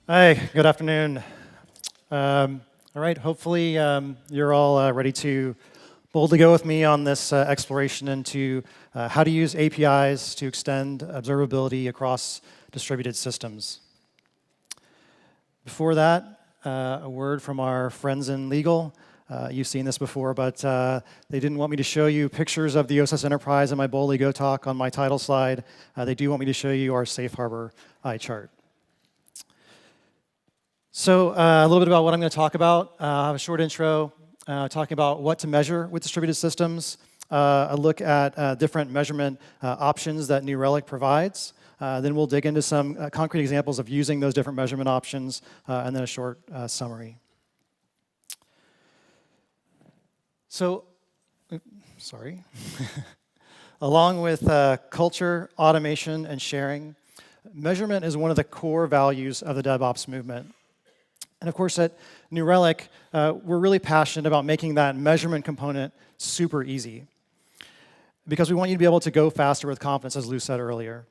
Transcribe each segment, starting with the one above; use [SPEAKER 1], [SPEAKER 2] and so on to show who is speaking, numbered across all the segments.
[SPEAKER 1] Hi, good afternoon. All right, hopefully you're all ready to boldly go with me on this exploration into how to use APIs to extend observability across distributed systems. Before that, a word from our friends in legal. You've seen this before, but they didn't want me to show you pictures of the OSS Enterprise in my Boldly Go talk on my title slide. They do want me to show you our safe harbor eye chart. So a little bit about what I'm going to talk about. I have a short intro talking about what to measure with distributed systems, a look at different measurement options that New Relic provides. Then we'll dig into some concrete examples of using those different measurement options, and then a short summary. So, sorry. Along with culture, automation, and sharing, measurement is one of the core values of the DevOps movement. And of course, at New Relic, we're really passionate about making that measurement component super easy, because we want you to be able to go faster with confidence, as Lou said earlier.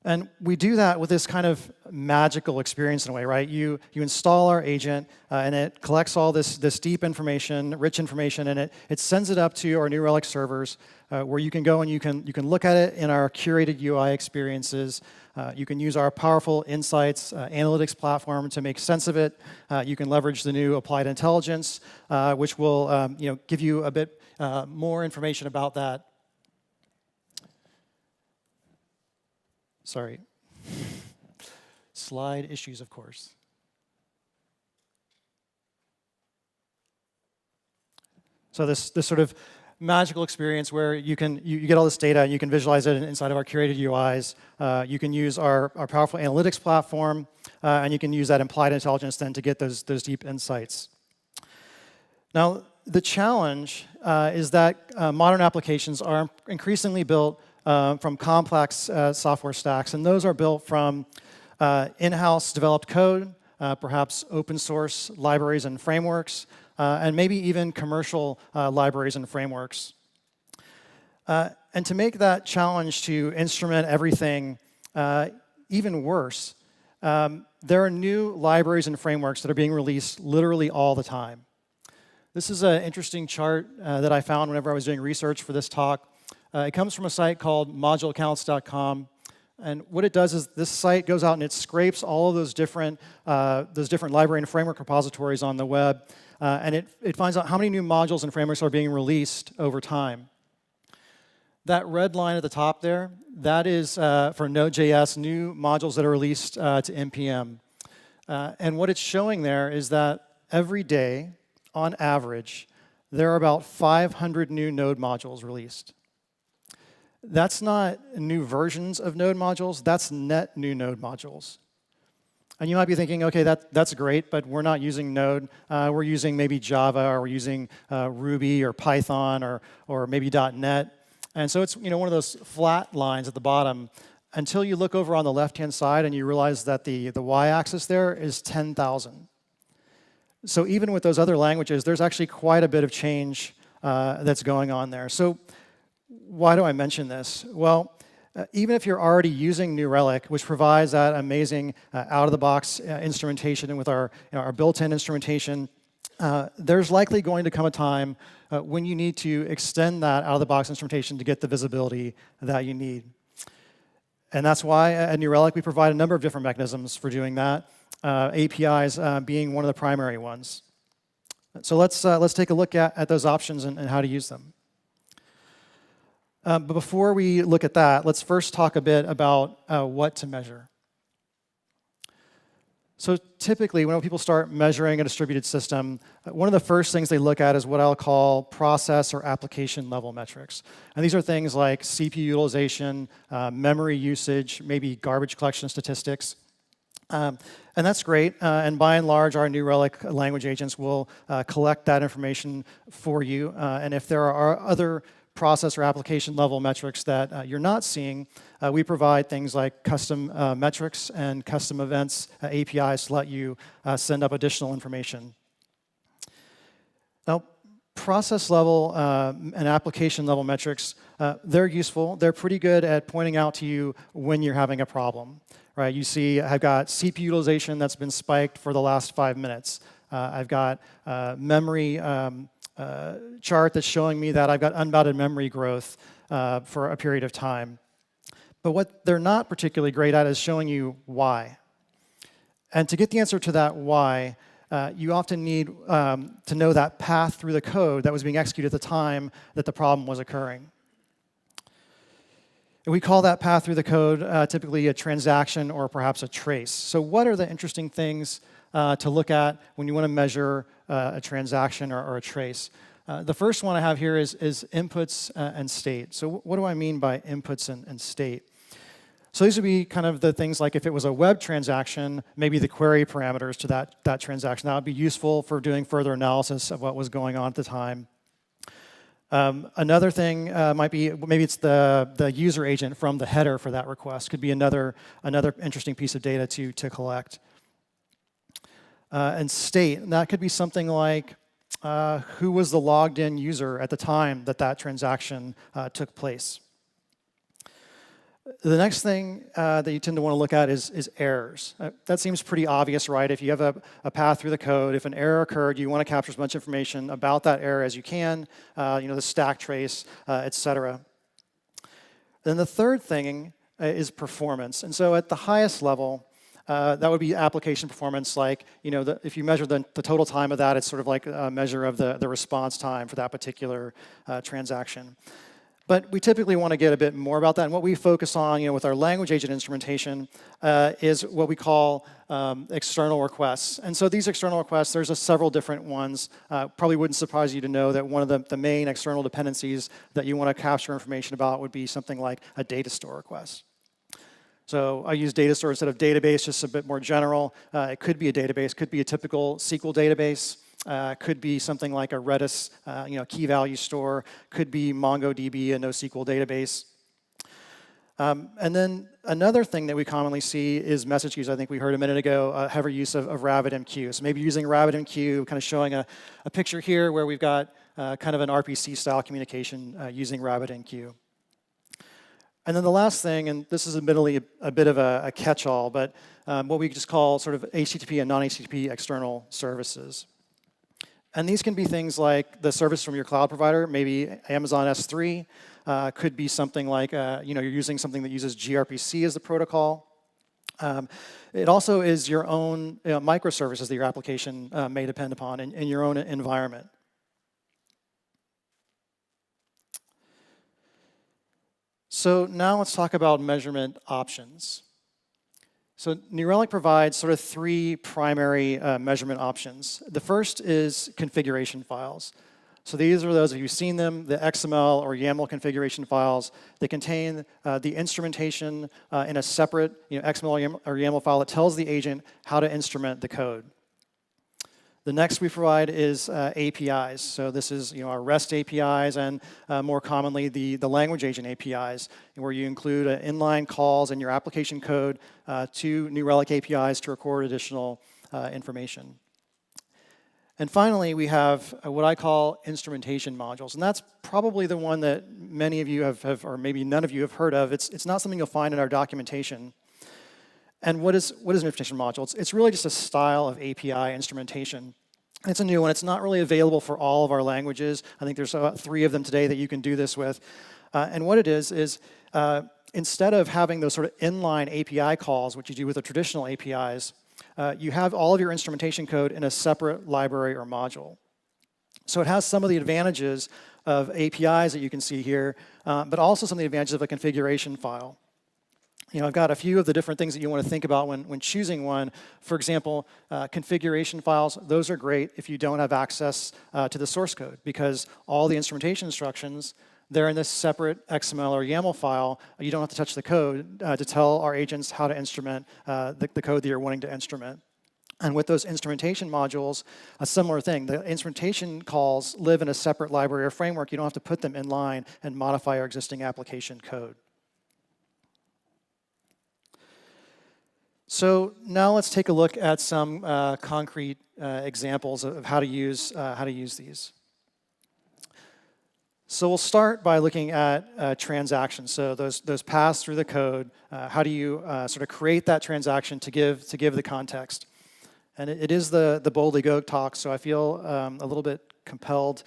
[SPEAKER 1] And we do that with this kind of magical experience in a way, right? You install our agent, and it collects all this deep information, rich information, and it sends it up to our New Relic servers, where you can go and you can look at it in our curated UI experiences. You can use our powerful insights analytics platform to make sense of it. You can leverage the new applied intelligence, which will give you a bit more information about that. Sorry. Slide issues, of course. So this sort of magical experience where you get all this data and you can visualize it inside of our curated UIs. You can use our powerful analytics platform, and you can use that implied intelligence then to get those deep insights. Now, the challenge is that modern applications are increasingly built from complex software stacks, and those are built from in-house developed code, perhaps open source libraries and frameworks, and maybe even commercial libraries and frameworks. And to make that challenge to instrument everything even worse, there are new libraries and frameworks that are being released literally all the time. This is an interesting chart that I found whenever I was doing research for this talk. It comes from a site called modulecounts.com. And what it does is this site goes out and it scrapes all of those different library and framework repositories on the web, and it finds out how many new modules and frameworks are being released over time. That red line at the top there, that is for Node.js, new modules that are released to NPM. And what it's showing there is that every day, on average, there are about 500 new Node modules released. That's not new versions of Node modules, that's net new Node modules. And you might be thinking, okay, that's great, but we're not using Node. We're using maybe Java, or we're using Ruby or Python or maybe .NET. And so it's one of those flat lines at the bottom until you look over on the left-hand side and you realize that the y-axis there is 10,000. So even with those other languages, there's actually quite a bit of change that's going on there. So why do I mention this? Well, even if you're already using New Relic, which provides that amazing out-of-the-box instrumentation, and with our built-in instrumentation, there's likely going to come a time when you need to extend that out-of-the-box instrumentation to get the visibility that you need. And that's why at New Relic we provide a number of different mechanisms for doing that, APIs being one of the primary ones. So let's take a look at those options and how to use them. But before we look at that, let's first talk a bit about what to measure. So typically, when people start measuring a distributed system, one of the first things they look at is what I'll call process or application level metrics. And these are things like CPU utilization, memory usage, maybe garbage collection statistics. And that's great. And by and large, our New Relic language agents will collect that information for you. And if there are other process or application level metrics that you're not seeing, we provide things like custom metrics and custom events APIs to let you send up additional information. Now, process level and application level metrics, they're useful. They're pretty good at pointing out to you when you're having a problem. right? You see I've got CPU utilization that's been spiked for the last 5 minutes. I've got memory chart that's showing me that I've got unbounded memory growth for a period of time. But what they're not particularly great at is showing you why. And to get the answer to that why, you often need to know that path through the code that was being executed at the time that the problem was occurring. And we call that path through the code typically a transaction or perhaps a trace. So what are the interesting things to look at when you want to measure a transaction or a trace? The first one I have here is inputs and state. So what do I mean by inputs and state? So these would be kind of the things like if it was a web transaction, maybe the query parameters to that transaction. That would be useful for doing further analysis of what was going on at the time. Another thing might be maybe it's the user agent from the header for that request. Could be another interesting piece of data to collect. And state, that could be something like who was the logged in user at the time that transaction took place. The next thing that you tend to want to look at is errors. That seems pretty obvious, right? If you have a path through the code, if an error occurred, you want to capture as much information about that error as you can, the stack trace, et cetera. Then the third thing is performance. And so at the highest level, that would be application performance, like, if you measure the total time of that, it's sort of like a measure of the response time for that particular transaction. But we typically want to get a bit more about that. And what we focus on, with our language agent instrumentation is what we call external requests. And so these external requests, there's several different ones. Probably wouldn't surprise you to know that one of the main external dependencies that you want to capture information about would be something like a Datastore request. So I use Datastore instead of database, just a bit more general. It could be a database, could be a typical SQL database. Could be something like a Redis, key value store. Could be MongoDB, a NoSQL database. And then another thing that we commonly see is message queues. I think we heard a minute ago, heavy use of RabbitMQ. So maybe using RabbitMQ, kind of showing a picture here where we've got kind of an RPC style communication using RabbitMQ. And then the last thing, and this is admittedly a bit of a catch-all, but what we just call sort of HTTP and non-HTTP external services. And these can be things like the service from your cloud provider, maybe Amazon S3. Could be something like, you're using something that uses gRPC as the protocol. It also is your own microservices that your application may depend upon in your own environment. So now let's talk about measurement options. So New Relic provides sort of 3 primary measurement options. The first is configuration files. So these are those, if you've seen them, the XML or YAML configuration files. They contain the instrumentation in a separate XML or YAML file that tells the agent how to instrument the code. The next we provide is APIs. So this is our REST APIs and more commonly the language agent APIs, where you include inline calls in your application code to New Relic APIs to record additional information. And finally, we have what I call instrumentation modules. And that's probably the one that many of you have or maybe none of you have heard of. It's not something you'll find in our documentation. And what is an instrumentation module? It's really just a style of API instrumentation. It's a new one. It's not really available for all of our languages. I think there's about 3 of them today that you can do this with. And what it is instead of having those sort of inline API calls, which you do with the traditional APIs, you have all of your instrumentation code in a separate library or module. So it has some of the advantages of APIs that you can see here, but also some of the advantages of a configuration file. I've got a few of the different things that you want to think about when choosing one. For example, configuration files, those are great if you don't have access to the source code, because all the instrumentation instructions, they're in this separate XML or YAML file. You don't have to touch the code to tell our agents how to instrument the code that you're wanting to instrument. And with those instrumentation modules, a similar thing. The instrumentation calls live in a separate library or framework. You don't have to put them in line and modify your existing application code. So now let's take a look at some concrete examples of how to use these. So we'll start by looking at transactions. So those pass through the code. How do you sort of create that transaction to give the context? And it is the boldly go talk, so I feel a little bit compelled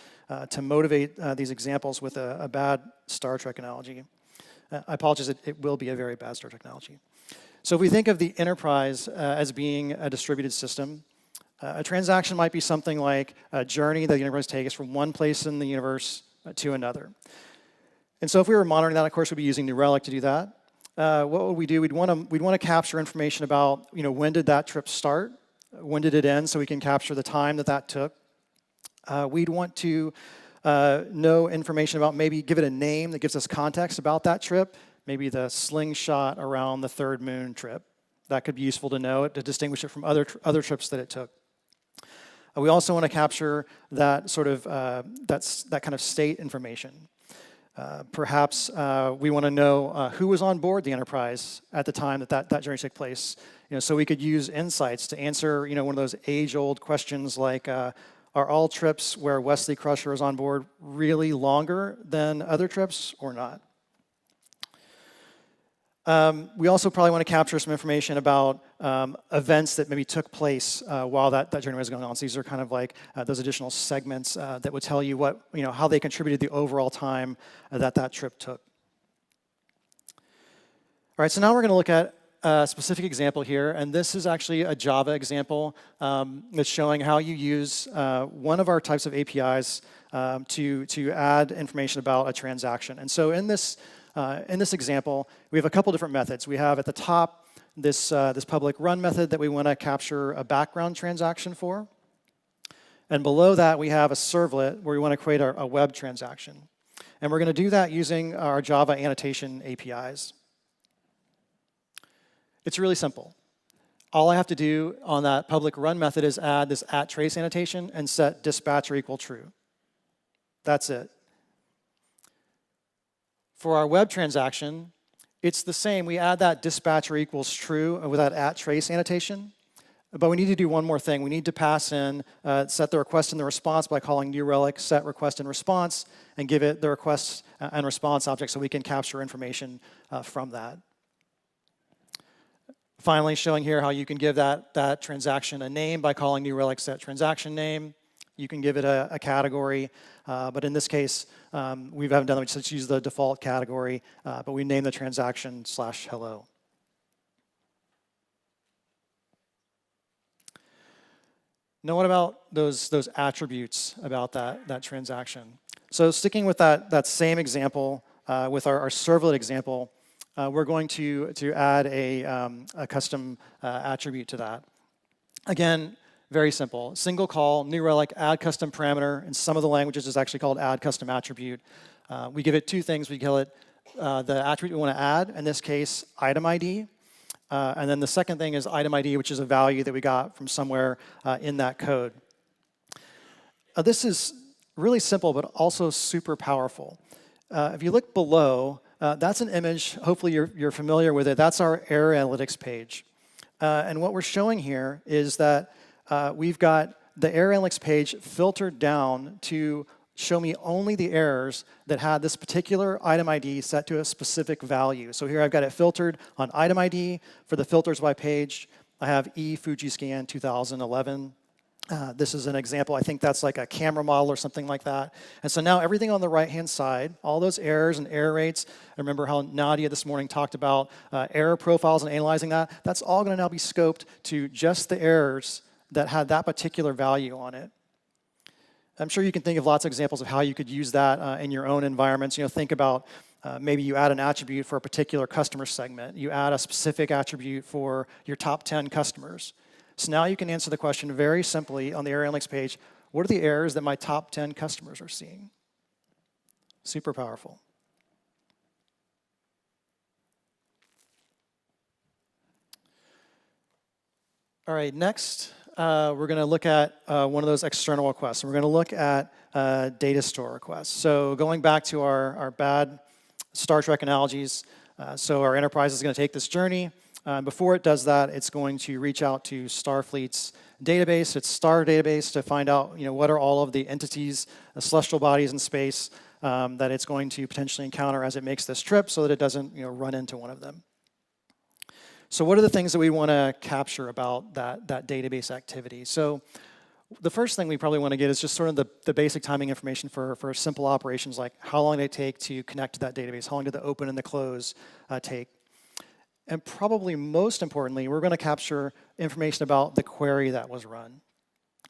[SPEAKER 1] to motivate these examples with a bad Star Trek analogy. I apologize, it will be a very bad Star Trek analogy. So if we think of the enterprise as being a distributed system, a transaction might be something like a journey that the enterprise takes from one place in the universe to another. And so if we were monitoring that, of course, we'd be using New Relic to do that. What would we do? We'd want to capture information about, when did that trip start? When did it end? So we can capture the time that took. We'd want to know information about, maybe give it a name that gives us context about that trip. Maybe the slingshot around the third moon trip. That could be useful to know it, to distinguish it from other trips that it took. We also want to capture that sort of that kind of state information. Perhaps we want to know who was on board the enterprise at the time that journey took place. So we could use insights to answer one of those age-old questions like, are all trips where Wesley Crusher is on board really longer than other trips or not? We also probably want to capture some information about events that maybe took place while that journey was going on. So these are kind of like those additional segments that would tell you how they contributed to the overall time that trip took. All right, so now we're going to look at a specific example here, and this is actually a Java example that's showing how you use one of our types of APIs to add information about a transaction. And so in this example, we have a couple different methods. We have at the top this public run method that we want to capture a background transaction for. And below that, we have a servlet where we want to create a web transaction. And we're going to do that using our Java annotation APIs. It's really simple. All I have to do on that public run method is add this @trace annotation and set dispatcher equal true. That's it. For our web transaction, it's the same. We add that dispatcher equals true with that @trace annotation. But we need to do one more thing. We need to pass in, set the request and the response by calling New Relic set request and response, and give it the request and response object so we can capture information from that. Finally, showing here how you can give that transaction a name by calling New Relic set transaction name. You can give it a category, but in this case, we haven't done that. We just use the default category, but we name the transaction /hello. Now, what about those attributes about that transaction? So sticking with that same example, with our servlet example, we're going to add a custom attribute to that. Again, very simple. Single call, New Relic, add custom parameter. In some of the languages, it's actually called add custom attribute. We give it two things. We call it the attribute we want to add, in this case, item ID. And then the second thing is item ID, which is a value that we got from somewhere in that code. This is really simple, but also super powerful. If you look below, that's an image. Hopefully, you're familiar with it. That's our error analytics page. And what we're showing here is that we've got the error analytics page filtered down to show me only the errors that had this particular item ID set to a specific value. So here I've got it filtered on item ID. For the filters by page, I have eFujiscan 2011. This is an example. I think that's like a camera model or something like that. And so now everything on the right-hand side, all those errors and error rates, I remember how Nadia this morning talked about error profiles and analyzing that. That's all going to now be scoped to just the errors that had that particular value on it. I'm sure you can think of lots of examples of how you could use that in your own environments. Think about maybe you add an attribute for a particular customer segment. You add a specific attribute for your top 10 customers. So now you can answer the question very simply on the error analytics page, what are the errors that my top 10 customers are seeing? Super powerful. All right, next, we're going to look at one of those external requests. We're going to look at Datastore requests. So going back to our bad Star Trek analogies, so our enterprise is going to take this journey. Before it does that, it's going to reach out to Starfleet's database, its star database, to find out what are all of the entities, the celestial bodies in space that it's going to potentially encounter as it makes this trip so that it doesn't run into one of them. So what are the things that we want to capture about that database activity? So the first thing we probably want to get is just sort of the basic timing information for simple operations, like how long did it take to connect to that database, how long did the open and the close take. And probably most importantly, we're going to capture information about the query that was run.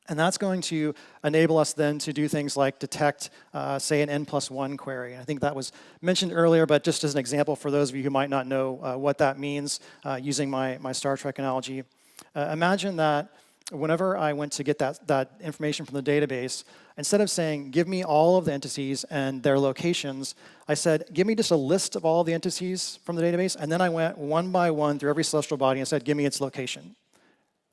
[SPEAKER 1] And that's going to enable us then to do things like detect, say, an n+1 query. I think that was mentioned earlier, but just as an example for those of you who might not know what that means, using my Star Trek analogy, imagine that whenever I went to get that information from the database, instead of saying, give me all of the entities and their locations, I said, give me just a list of all the entities from the database, and then I went one by one through every celestial body and said, give me its location.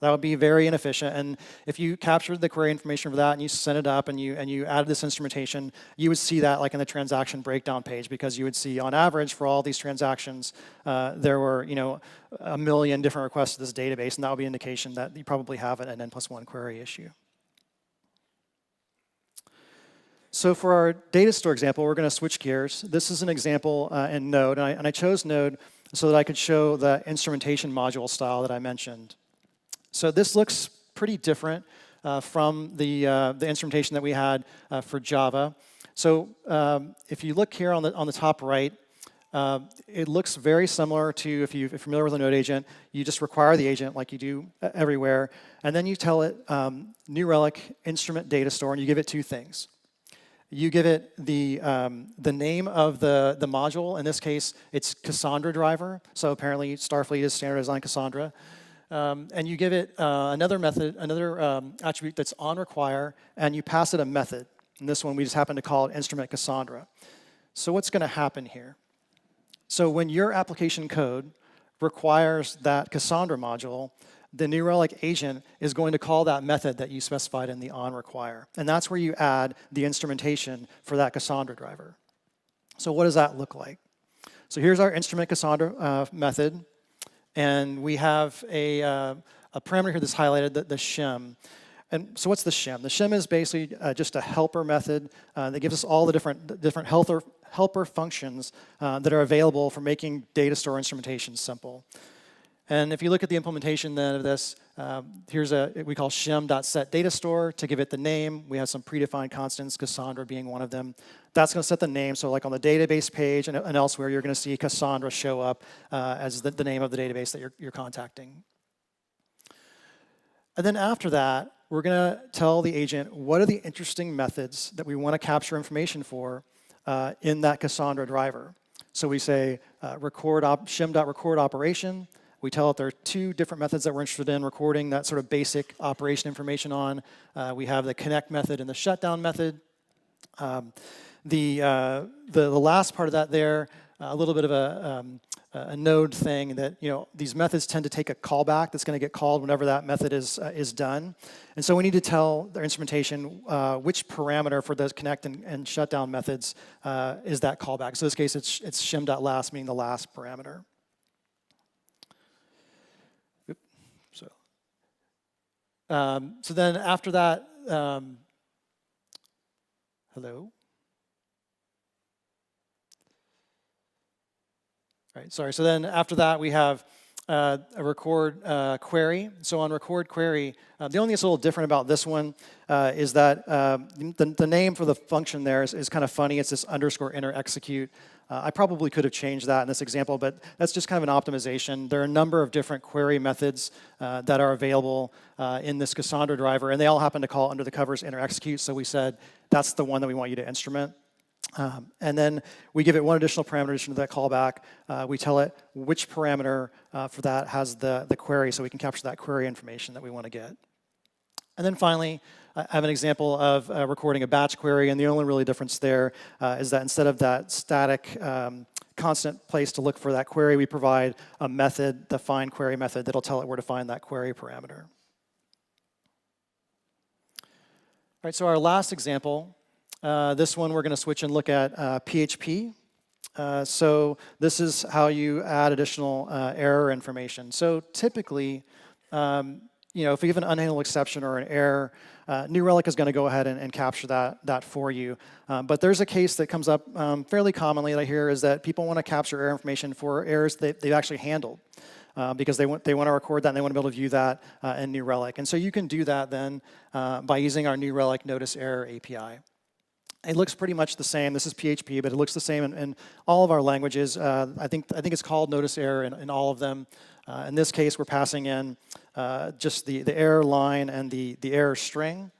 [SPEAKER 1] That would be very inefficient, and if you captured the query information for that and you sent it up and you added this instrumentation, you would see that like in the transaction breakdown page, because you would see on average for all these transactions, there were 1 million different requests to this database, and that would be an indication that you probably have an n+1 query issue. So for our Datastore example, we're going to switch gears. This is an example in Node, and I chose Node so that I could show the instrumentation module style that I mentioned. So this looks pretty different from the instrumentation that we had for Java. So if you look here on the top right, it looks very similar to, if you're familiar with a Node agent, you just require the agent like you do everywhere, and then you tell it new Relic instrument Datastore, and you give it two things. You give it the name of the module. In this case, it's Cassandra driver. So apparently Starfleet is standardized on Cassandra. And you give it another method, another attribute that's on require, and you pass it a method. In this one, we just happen to call it instrument Cassandra. So what's going to happen here? So when your application code requires that Cassandra module, the New Relic agent is going to call that method that you specified in the on require. And that's where you add the instrumentation for that Cassandra driver. So what does that look like? So here's our instrument Cassandra method. And we have a parameter here that's highlighted, the shim. And so what's the shim? The shim is basically just a helper method that gives us all the different helper functions that are available for making Datastore instrumentation simple. And if you look at the implementation then of this, here's we call shim.setDatastore to give it the name. We have some predefined constants, Cassandra being one of them. That's going to set the name. So like on the database page and elsewhere, you're going to see Cassandra show up as the name of the database that you're contacting. And then after that, we're going to tell the agent what are the interesting methods that we want to capture information for in that Cassandra driver. So we say shim.record operation. We tell it there are two different methods that we're interested in recording that sort of basic operation information on. We have the connect method and the shutdown method. The last part of that there, a little bit of a node thing that these methods tend to take a callback that's going to get called whenever that method is done. And so we need to tell their instrumentation which parameter for those connect and shutdown methods is that callback. So in this case, it's shim.last, meaning the last parameter. So then after that, hello? All right, sorry. So then after that, we have a record query. So on record query, the only thing that's a little different about this one is that the name for the function there is kind of funny. It's this _enter execute. I probably could have changed that in this example, but that's just kind of an optimization. There are a number of different query methods that are available in this Cassandra driver, and they all happen to call under the covers enter execute. So we said that's the one that we want you to instrument. And then we give it one additional parameter addition to that callback. We tell it which parameter for that has the query, so we can capture that query information that we want to get. And then finally, I have an example of recording a batch query, and the only really difference there is that instead of that static constant place to look for that query, we provide a method, the find query method, that'll tell it where to find that query parameter. All right, so our last example, this one we're going to switch and look at PHP. So this is how you add additional error information. So typically, if we have an unhandled exception or an error, New Relic is going to go ahead and capture that for you. But there's a case that comes up fairly commonly that I hear is that people want to capture error information for errors they've actually handled. Because they want to record that and they want to be able to view that in New Relic. And so you can do that then by using our New Relic Notice Error API. It looks pretty much the same. This is PHP, but it looks the same in all of our languages. I think it's called Notice Error in all of them. In this case, we're passing in just the error line and the error string,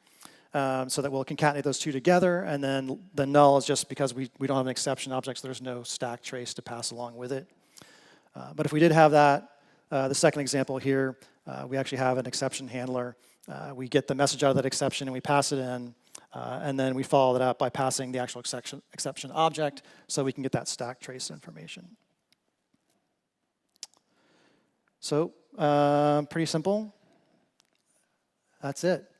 [SPEAKER 1] so that we'll concatenate those two together. And then the null is just because we don't have an exception object, so there's no stack trace to pass along with it. But if we did have that, the second example here, we actually have an exception handler. We get the message out of that exception and we pass it in, and then we follow that up by passing the actual exception object so we can get that stack trace information. So pretty simple. That's it.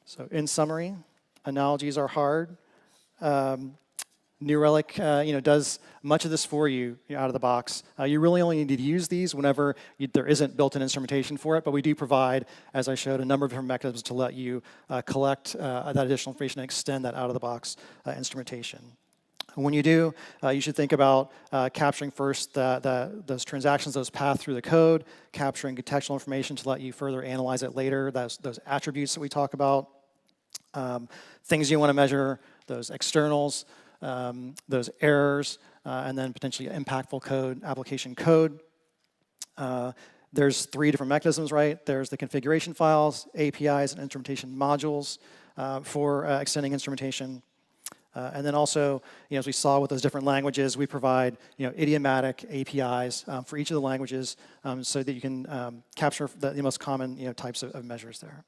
[SPEAKER 1] So in summary, analogies are hard. New Relic does much of this for you out of the box. You really only need to use these whenever there isn't built-in instrumentation for it, but we do provide, as I showed, a number of different mechanisms to let you collect that additional information and extend that out-of-the-box instrumentation. When you do, you should think about capturing first those transactions, those path through the code, capturing contextual information to let you further analyze it later, those attributes that we talk about, things you want to measure, those externals, those errors, and then potentially impactful code, application code. There's 3 different mechanisms, right? There's the configuration files, APIs, and instrumentation modules for extending instrumentation. And then also, as we saw with those different languages, we provide idiomatic APIs for each of the languages so that you can capture the most common types of measures there.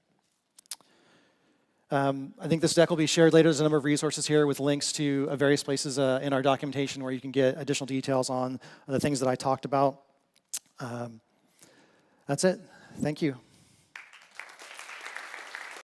[SPEAKER 1] I think this deck will be shared later. There's a number of resources here with links to various places in our documentation where you can get additional details on the things that I talked about. That's it. Thank you.